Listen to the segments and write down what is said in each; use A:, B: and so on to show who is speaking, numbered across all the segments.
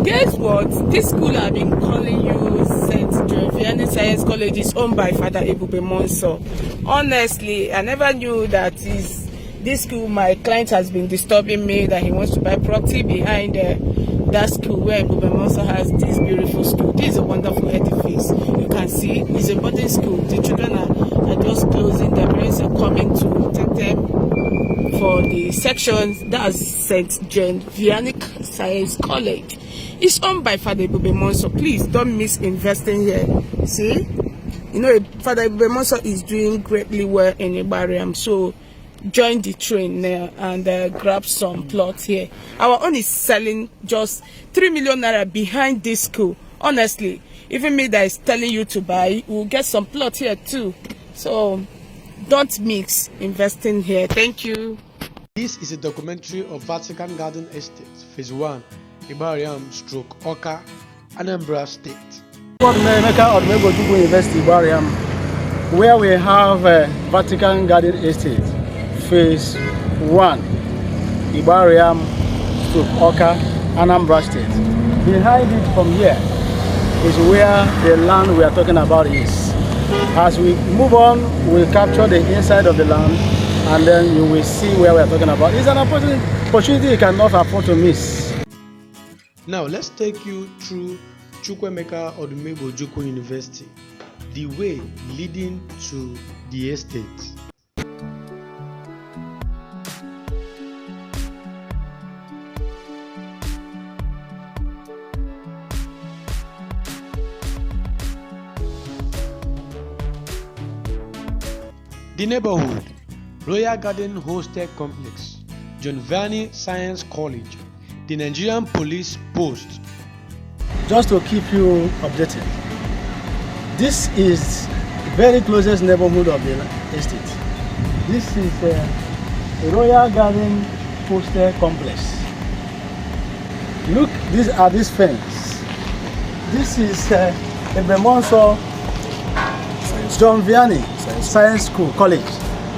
A: Guess what? This school I've been calling you St. Vianney Science College is owned by Father Ebube Monso. Honestly, I never knew that this school. My client has been disturbing me that he wants to buy property behind that school where Ebube Monso has this beautiful school. This is a wonderful edifice. You can see it's a boarding school. The children are just closing. Their parents are coming to take them for the sections. That's St. John Vianney Science College. It's owned by Father Ebube Monso. Please don't miss investing here. See, you know Father Ebube Monso is doing greatly well in Igbariam, so join the train now and grab some plots here. Our own is selling just 3 million naira behind this school. Honestly, even me that is telling you to buy, we'll get some plot here too. So don't mix investing here. Thank you.
B: This is a documentary of Vatican Garden Estate Phase 1, Igbariam / Awka, Anambra State.
C: University Igbariam, where we have Vatican Garden Estate Phase 1, Igbariam / Awka, Anambra State. Behind it from here is where the land we are talking about is. As we move on, we'll capture the inside of the land and then you will see where we are talking about. It's an opportunity you cannot afford to miss.
B: Now let's take you through Chukwuemeka Odumegwu Ojukwu University, the way leading to the estate. The neighborhood, Royal Garden Hostel Complex, John Vianney Science College, the Nigerian Police Post.
C: Just to keep you updated, this is the very closest neighborhood of the estate. This is a Royal Garden Hostel Complex. Look, these are this fence. This is Ebube Monso John Vianney Science School College.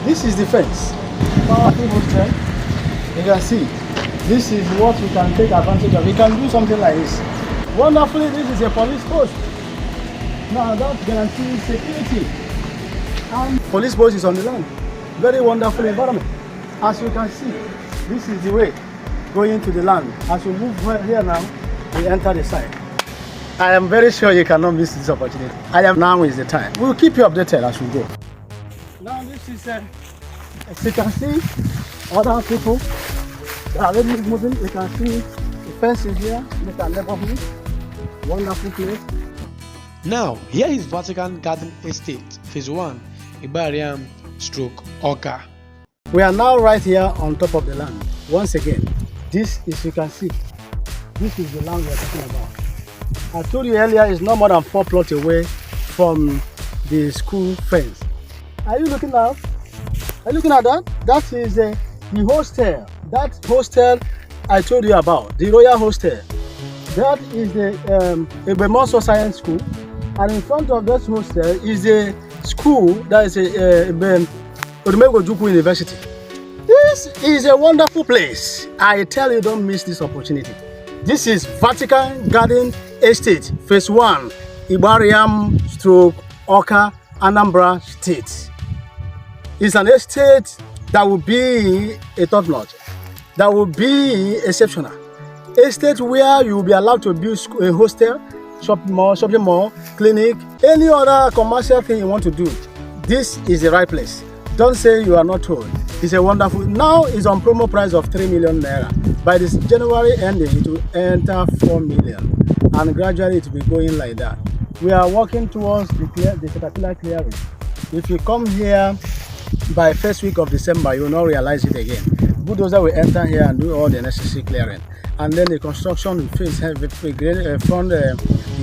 C: This is the fence. Powerful hostel. You can see. This is what you can take advantage of. You can do something like this. Wonderfully, this is a police post. Now that guarantees security. And police post is on the land. Very wonderful environment. As you can see, this is the way going to the land. As you move here now, we enter the side. I am very sure you cannot miss this opportunity. Now is the time. We'll keep you updated as we go. Now this is, as you can see, other people that are already moving. You can see the fence is here. Look at neighborhood. Wonderful place.
B: Now, here is Vatican Garden Estate Phase 1, Igbariam / Awka.
C: We are now right here on top of the land. Once again, this is, you can see, this is the land we are talking about. I told you earlier, it's not more than 4 plots away from the school fence. Are you looking at? Are you looking at that? That is the hostel. That hostel I told you about, the Royal Hostel. That is the Ebube Monso Science School, and in front of that hostel is a school that is Odumegwu Ojukwu University. This is a wonderful place. I tell you, don't miss this opportunity. This is Vatican Garden Estate Phase 1, Igbariam / Awka, Anambra State. It's an estate that will be a top notch, that will be exceptional. Estate where you will be allowed to build a hostel, shopping mall, clinic, any other commercial thing you want to do. This is the right place. Don't say you are not told. It's a wonderful. Now it's on promo price of 3 million naira. By this January ending, it will enter 4 million, and gradually it will be going like that. We are working towards the caterpillar clearing. If you come here by first week of December, you will not realize it again. Bulldozer will enter here and do all the necessary clearing, and then the construction phase, from the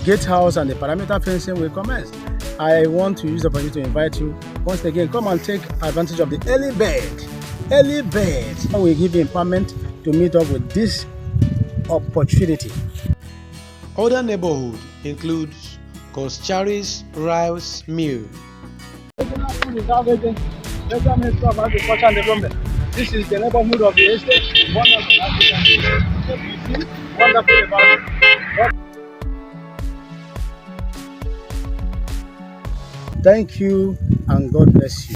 C: gatehouse and the perimeter fencing will commence. I want to use the opportunity to invite you once again. Come and take advantage of the early bird. Early bird. I will give you empowerment to meet up with this opportunity.
B: Other neighborhood includes Coscharis Rice Mill.
C: This is the neighborhood of the estate. Wonderful environment. Thank you and God bless you.